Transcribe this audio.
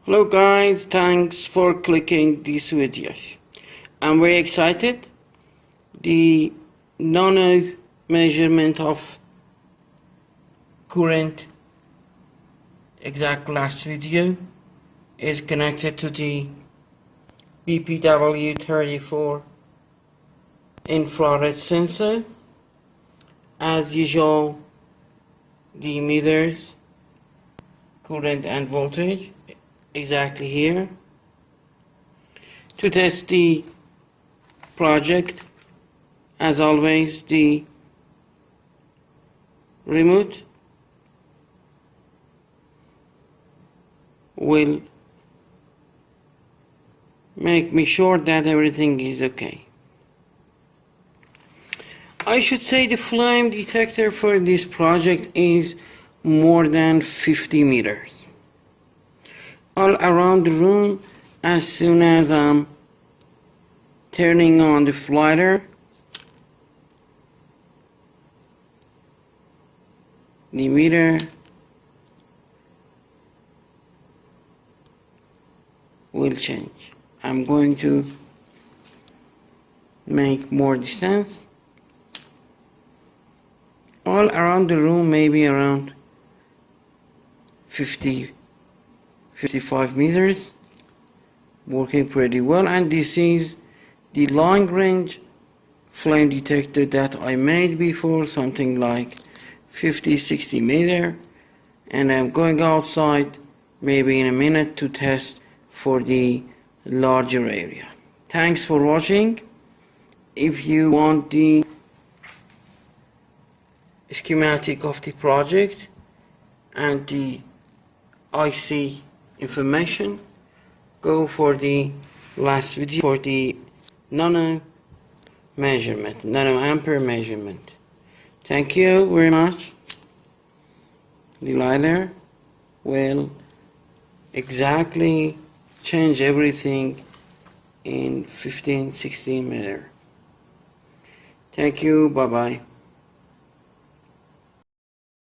Hello guys, thanks for clicking this video. I'm very excited. The nano measurement of current exact last video is connected to the BPW34 infrared sensor. As usual, the meters, current and voltage exactly here. To test the project, as always, the remote will make me sure that everything is okay. I should say the flame detector for this project is more than 50 meters. All around the room, as soon as I'm turning on the slider, the meter will change. I'm going to make more distance. All around the room, maybe around 55 meters, working pretty well. And this is the long range flame detector that I made before, something like 50-60 meter, and I'm going outside maybe in a minute to test for the larger area. Thanks for watching. If you want the schematic of the project and the IC information, go for the last video for the nano measurement, nanoampere measurement. Thank you very much. The LiDAR will exactly change everything in 15-16 meter. Thank you. Bye bye.